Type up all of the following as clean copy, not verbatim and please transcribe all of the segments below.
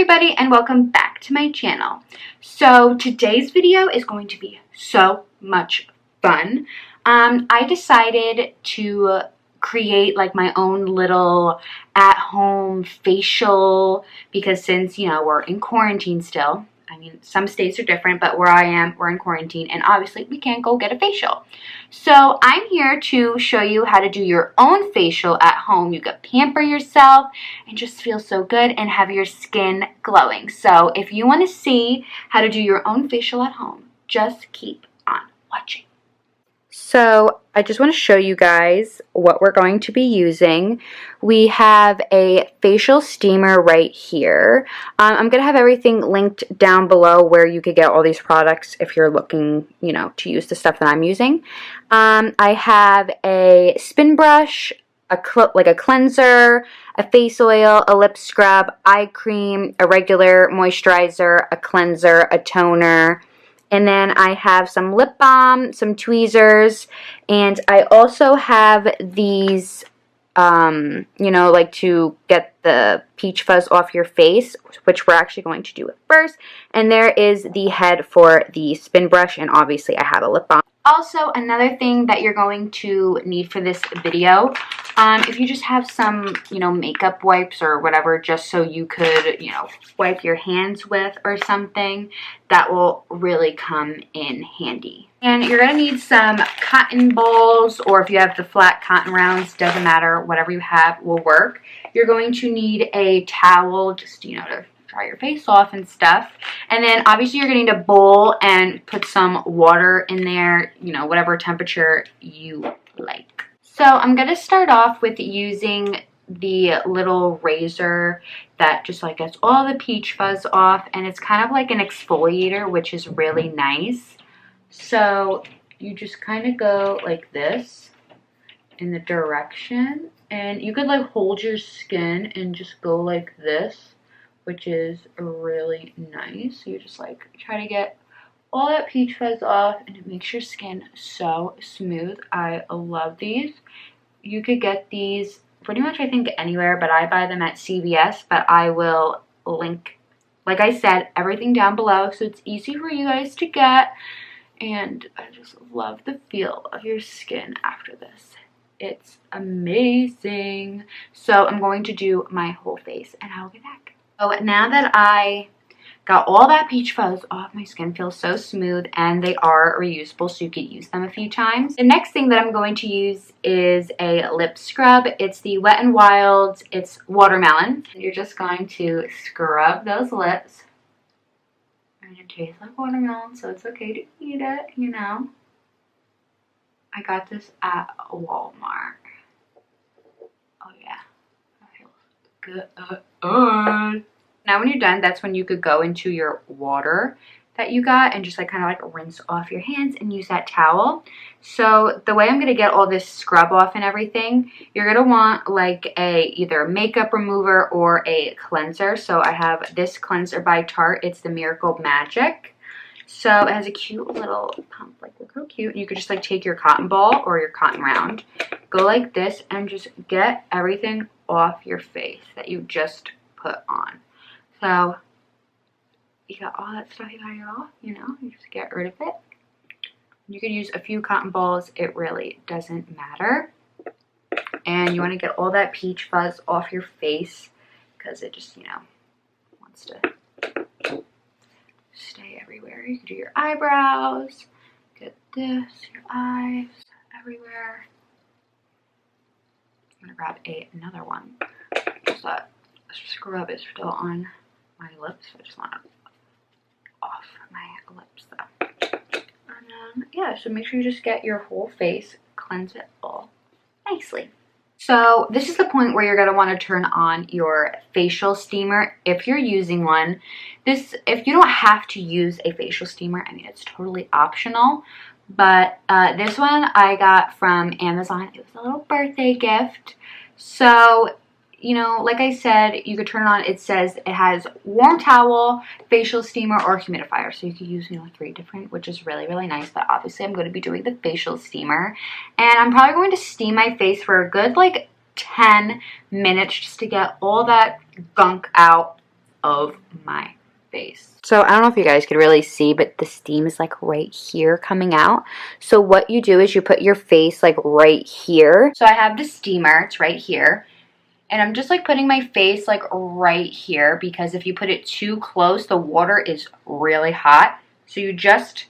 everybody, and welcome back to my channel. So today's video is going to be so much fun. I decided to create like my own little at-home facial because since, you know, we're in quarantine still. I mean, some states are different, but where I am, we're in quarantine, and obviously we can't go get a facial. So I'm here to show you how to do your own facial at home. You can pamper yourself and just feel so good and have your skin glowing. So if you want to see how to do your own facial at home, just keep on watching. So I just want to show you guys what we're going to be using. We have a facial steamer right here. I'm going to have everything linked down below where you could get all these products if you're looking, you know, to use the stuff that I'm using. I have a spin brush, like a cleanser, a face oil, a lip scrub, eye cream, a regular moisturizer, a cleanser, a toner. And then I have some lip balm, some tweezers, and I also have these, you know, like to get the peach fuzz off your face, which we're actually going to do it first. And there is the head for the spin brush, and obviously I have a lip balm. Also, another thing that you're going to need for this video, if you just have some, you know, makeup wipes or whatever, just so you could, you know, wipe your hands with or something, that will really come in handy. And you're going to need some cotton balls, or if you have the flat cotton rounds, doesn't matter, whatever you have will work. You're going to need a towel, just, you know, to dry your face off and stuff. And then obviously you're going to need a bowl and put some water in there, you know, whatever temperature you like. So I'm going to start off with using the little razor that just like gets all the peach fuzz off, and it's kind of like an exfoliator, which is really nice. So you just kind of go like this in the direction, and you could like hold your skin and just go like this, which is really nice. So you just like try to get all that peach fuzz off, and it makes your skin so smooth. I love these. You could get these pretty much I think anywhere, but I buy them at CVS, but I will link, like I said, everything down below so it's easy for you guys to get. And I just love the feel of your skin after this. It's amazing. So I'm going to do my whole face and I'll get back. So now that I got all that peach fuzz off, my skin feels so smooth, and they are reusable, so you could use them a few times. The next thing that I'm going to use is a lip scrub. It's the Wet n Wild, it's watermelon. You're just going to scrub those lips. And it tastes like watermelon, so it's okay to eat it, you know. I got this at Walmart. Oh yeah, that feels good. Now when you're done, that's when you could go into your water that you got and just like kind of like rinse off your hands and use that towel. So the way I'm going to get all this scrub off and everything, you're going to want like either a makeup remover or a cleanser. So I have this cleanser by Tarte. It's the Miracle Magic. So it has a cute little pump. Like, look how cute. You could just like take your cotton ball or your cotton round, go like this, and just get everything off your face that you just put on. So you got all that stuff you gotta get off, you know, you just get rid of it. You could use a few cotton balls, it really doesn't matter. And you want to get all that peach fuzz off your face because it just, you know, wants to stay everywhere. You can do your eyebrows, get this, your eyes, everywhere. I'm gonna grab another one because that scrub is still on my lips. I just want it off my lips though. And then, yeah, so make sure you just get your whole face, cleanse it all nicely. So this is the point where you're going to want to turn on your facial steamer if you're using one. If you don't have to use a facial steamer, I mean, it's totally optional. But this one I got from Amazon. It was a little birthday gift. So, you know, like I said, you could turn it on. It says it has warm towel, facial steamer, or humidifier. So you could use, you know, 3 different, which is really, really nice. But obviously I'm going to be doing the facial steamer. And I'm probably going to steam my face for a good, like, 10 minutes just to get all that gunk out of my face. So I don't know if you guys could really see, but the steam is like right here coming out. So what you do is you put your face like right here. So I have the steamer, it's right here. And I'm just like putting my face like right here, because if you put it too close, the water is really hot. So you just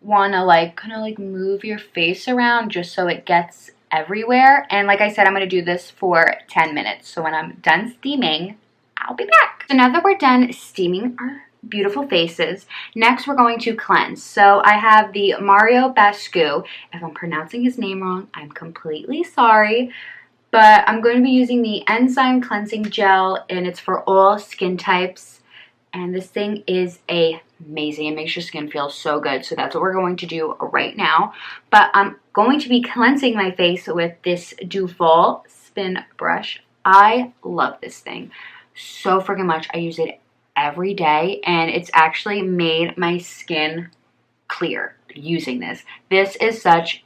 want to like kind of like move your face around just so it gets everywhere. And like I said, I'm going to do this for 10 minutes. So when I'm done steaming, I'll be back. So now that we're done steaming our beautiful faces, next we're going to cleanse. So I have the Mario Bascu. If I'm pronouncing his name wrong, I'm completely sorry. But I'm going to be using the Enzyme Cleansing Gel, and it's for all skin types. And this thing is amazing. It makes your skin feel so good. So that's what we're going to do right now. But I'm going to be cleansing my face with this Duval Spin Brush. I love this thing so freaking much. I use it every day, and it's actually made my skin clear using this. This is such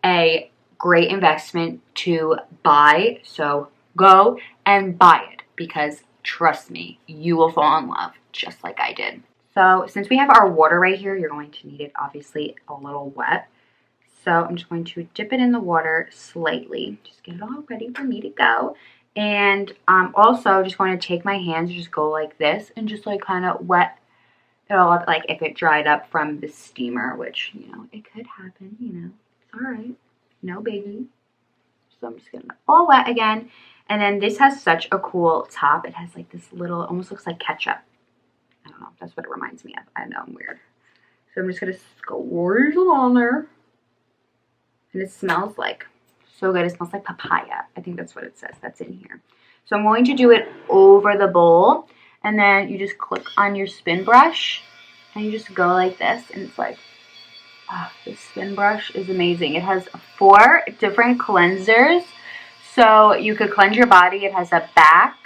a great investment to buy. So go and buy it, because trust me, you will fall in love just like I did. So since we have our water right here, you're going to need it obviously a little wet. So I'm just going to dip it in the water slightly. Just get it all ready for me to go. And I'm also just going to take my hands and just go like this and just like kind of wet it all up, like if it dried up from the steamer, which, you know, it could happen, you know, it's all right. No biggie. So I'm just getting it all wet again. And then this has such a cool top. It has like this little, almost looks like ketchup. I don't know. That's what it reminds me of. I know, I'm weird. So I'm just going to squeeze it on there. And it smells like so good. It smells like papaya. I think that's what it says. That's in here. So I'm going to do it over the bowl. And then you just click on your spin brush. And you just go like this. And it's like, oh, this spin brush is amazing. It has 4 different cleansers. So you could cleanse your body. It has a back.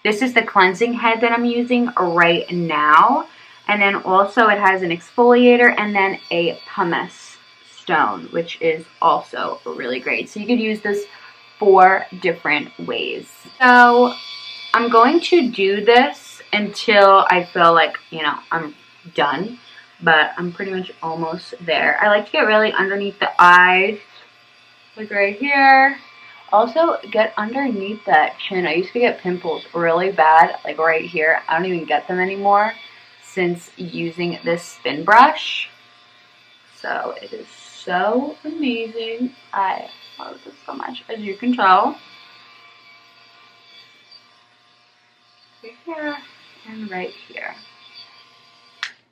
This is the cleansing head that I'm using right now. And then also it has an exfoliator and then a pumice stone, which is also really great. So you could use this 4 different ways. So I'm going to do this until I feel like, you know, I'm done. But I'm pretty much almost there. I like to get really underneath the eyes, like right here. Also, get underneath that chin. I used to get pimples really bad, like right here. I don't even get them anymore since using this spin brush. So it is so amazing. I love this so much, as you can tell. Right here and right here.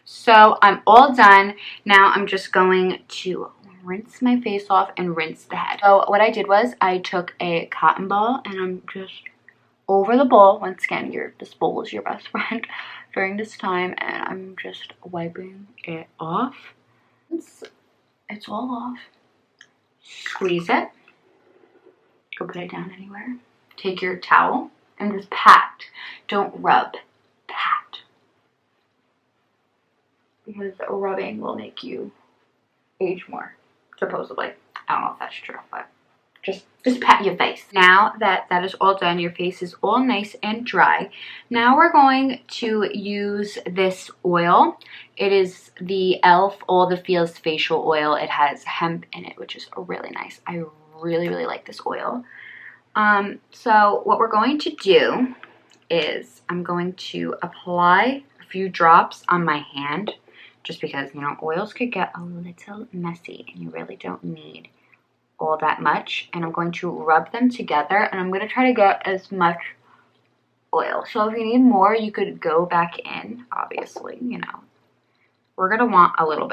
So I'm all done. Now I'm just going to rinse my face off and rinse the head. So what I did was I took a cotton ball and I'm just over the bowl. Once again, this bowl is your best friend during this time, and I'm just wiping it off. It's all off. Squeeze it. Go put it down anywhere. Take your towel and just pat. Don't rub. Pat. Because rubbing will make you age more, supposedly. I don't know if that's true, but just pat your face. Now that that is all done, your face is all nice and dry. Now we're going to use this oil. It is the e.l.f. All the Feels facial oil. It has hemp in it, which is really nice. I really like this oil. So what we're going to do is I'm going to apply a few drops on my hand, just because, you know, oils could get a little messy and you really don't need all that much. And I'm going to rub them together, and I'm going to try to get as much oil. So if you need more, you could go back in, obviously, you know. We're going to want a little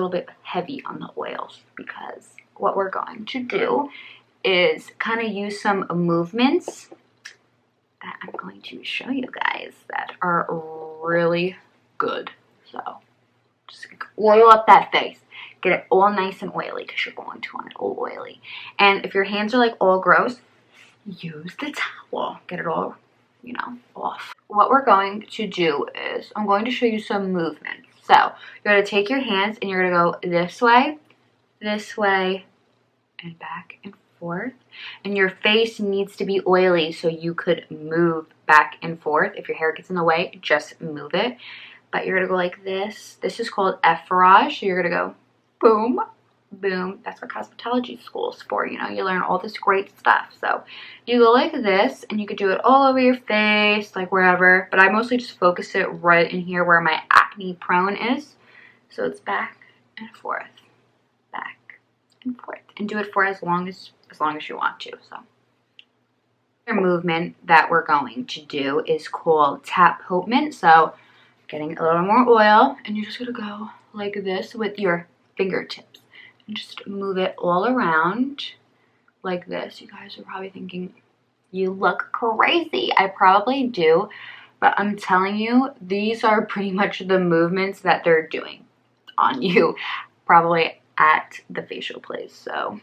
bit heavy on the oils, because what we're going to do is kind of use some movements that I'm going to show you guys that are really good. So just oil up that face. Get it all nice and oily, because you're going to want it all oily. And if your hands are like all gross, use the towel. Get it all, you know, off. What we're going to do is I'm going to show you some movements. So you're going to take your hands and you're going to go this way, and back and forth. And your face needs to be oily, so you could move back and forth. If your hair gets in the way, just move it. But you're gonna go like this. This is called effleurage. So you're gonna go boom, boom. That's what cosmetology school is for, you know. You learn all this great stuff. So you go like this, and you could do it all over your face, like wherever. But I mostly just focus it right in here where my acne prone is. So it's back and forth, back and forth, and do it for as long as you want to. So the movement that we're going to do is called tap movement. So getting a little more oil, and you're just gonna go like this with your fingertips and just move it all around like this. You guys are probably thinking, you look crazy. I probably do, but I'm telling you, these are pretty much the movements that they're doing on you, probably at the facial place. So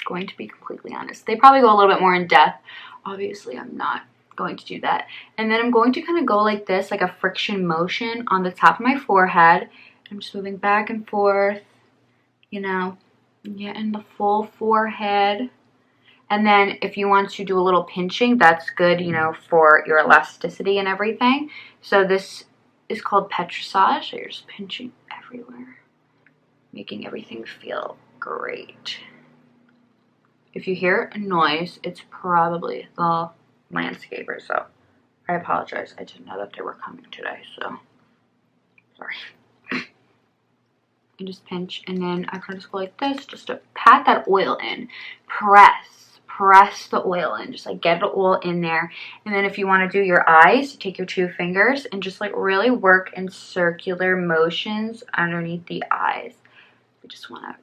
going to be completely honest, they probably go a little bit more in depth. Obviously I'm not going to do that. And then I'm going to kind of go like this, like a friction motion on the top of my forehead. I'm just moving back and forth, you know, getting the full forehead. And then if you want to do a little pinching, that's good, you know, for your elasticity and everything. So this is called petrissage. So you're just pinching everywhere, making everything feel great. If you hear a noise, it's probably the landscaper, so I apologize. I didn't know that they were coming today, so sorry. And just pinch, and then I kind of just go like this, just to pat that oil in. Press the oil in, just like get it all in there. And then if you want to do your eyes, you take your 2 fingers and just like really work in circular motions underneath the eyes. You just want to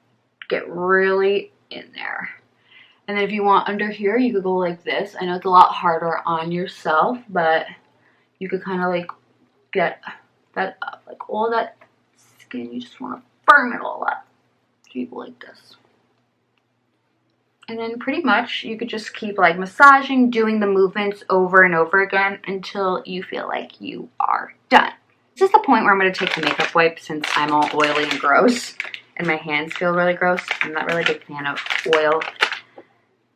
get really in there. And then if you want under here, you could go like this. I know it's a lot harder on yourself, but you could kind of like get that up. Like all that skin, you just want to firm it all up. So you go like this. And then pretty much you could just keep like massaging, doing the movements over and over again until you feel like you are done. This is the point where I'm going to take the makeup wipe, since I'm all oily and gross and my hands feel really gross. I'm not really a big fan of oil.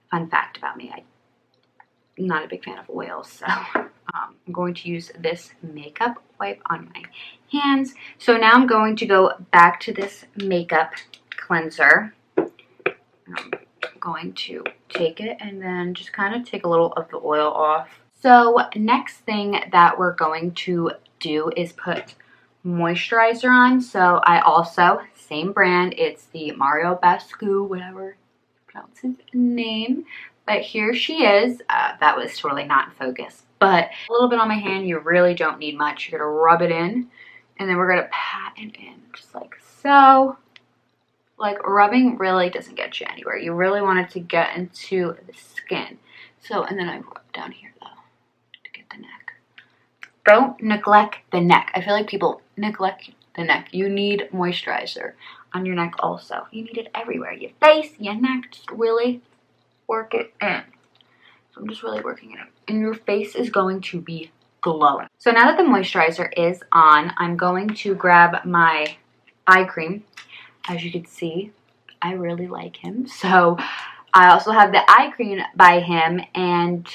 Fun fact about me, I'm not a big fan of oils, so I'm going to use this makeup wipe on my hands. So now I'm going to go back to this makeup cleanser. I'm going to take it and then just kind of take a little of the oil off. So next thing that we're going to do is put moisturizer on. So I also, same brand, it's the Mario Bascu, whatever pronounce his name, but here she is. That was totally not in focus, but a little bit on my hand. You really don't need much. You're gonna rub it in, and then we're gonna pat it in just like so. Like rubbing really doesn't get you anywhere. You really want it to get into the skin. So, and then I rub down here though to get the neck. Don't neglect the neck. I feel like people neglect the neck. You need moisturizer on your neck also. You need it everywhere. Your face, your neck, just really work it in. So I'm just really working it in. And your face is going to be glowing. So now that the moisturizer is on, I'm going to grab my eye cream. As you can see, I really like him. So I also have the eye cream by him, and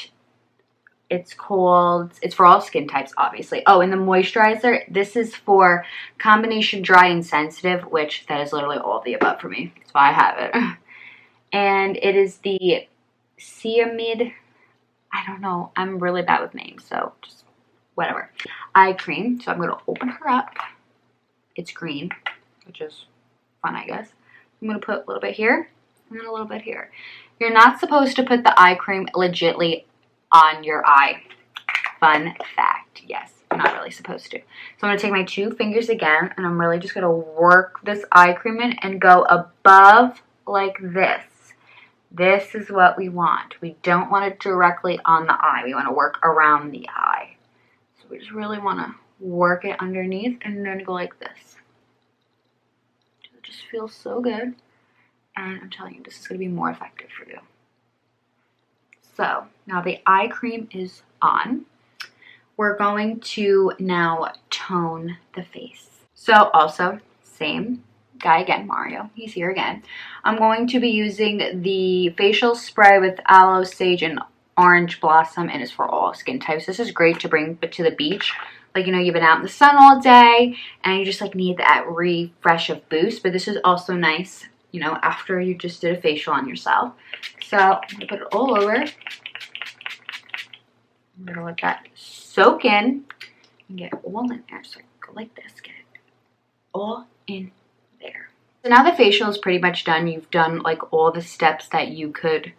it's for all skin types, obviously. Oh, and the moisturizer, this is for combination dry and sensitive, which that is literally all of the above for me. That's why I have it. And it is the tziemianin, I don't know, I'm really bad with names, so just whatever. Eye cream, so I'm going to open her up. It's green, which is fun, I guess. I'm going to put a little bit here, and then a little bit here. You're not supposed to put the eye cream legitly on your eye. Fun fact. Yes, you're not really supposed to. So I'm going to take my 2 fingers again, and I'm really just going to work this eye cream in and go above like this. This is what we want. We don't want it directly on the eye. We want to work around the eye. So we just really want to work it underneath and then go like this. It just feels so good. And I'm telling you, this is going to be more effective for you. So now the eye cream is on. We're going to now tone the face. So also, same guy again, Mario. He's here again. I'm going to be using the facial spray with aloe, sage, and orange blossom, and it's for all skin types. This is great to bring to the beach. Like, you know, you've been out in the sun all day and you just like need that refresh of boost. But this is also nice, you know, after you just did a facial on yourself. So I'm gonna put it all over. I'm gonna let that soak in and get it all in there. So go like this, get it all in there. So now the facial is pretty much done. You've done like all the steps that you could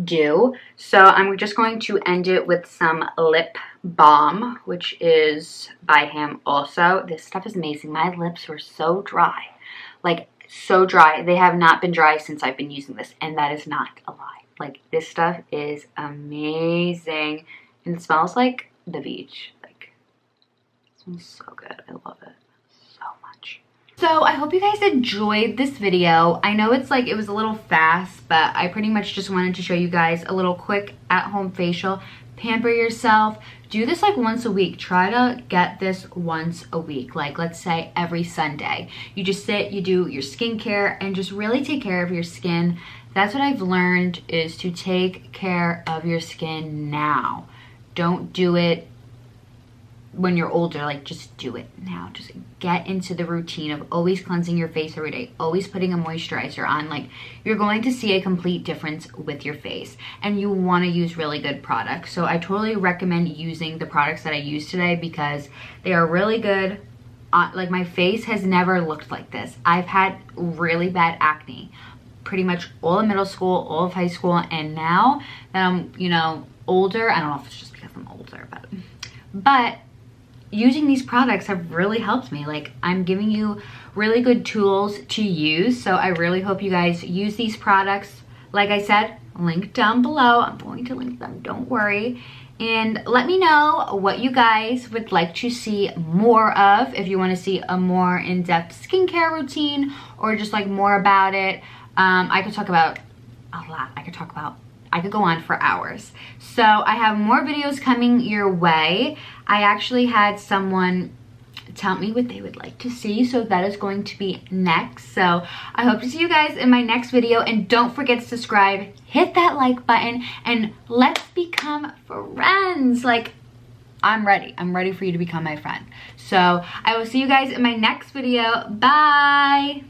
do. So I'm just going to end it with some lip balm, which is by him also. This stuff is amazing. My lips were so dry, like so dry. They have not been dry since I've been using this, and that is not a lie. Like, this stuff is amazing, and it smells like the beach. Like, it smells so good. I love it so much. So I hope you guys enjoyed this video. I know it's like, it was a little fast, but I pretty much just wanted to show you guys a little quick at-home facial. Pamper yourself. Do this like once a week. Try to get this once a week. Like, let's say every Sunday. You just sit, you do your skincare, and just really take care of your skin. That's what I've learned, is to take care of your skin now. Don't do it when you're older. Like, just do it now. Just get into the routine of always cleansing your face every day, always putting a moisturizer on. Like, you're going to see a complete difference with your face, and you want to use really good products. So I totally recommend using the products that I used today because they are really good. Like, my face has never looked like this. I've had really bad acne pretty much all of middle school, all of high school, and now that I'm, you know, older, I don't know if it's just because I'm older, but using these products have really helped me. Like, I'm giving you really good tools to use, so I really hope you guys use these products. Like I said, link down below. I'm going to link them, don't worry. And let me know what you guys would like to see more of. If you want to see a more in-depth skincare routine or just like more about it. I could talk about a lot. I could go on for hours. So I have more videos coming your way. I actually had someone tell me what they would like to see, so that is going to be next. So I hope to see you guys in my next video, and don't forget to subscribe, hit that like button, and let's become friends. Like, I'm ready for you to become my friend. So I will see you guys in my next video. Bye.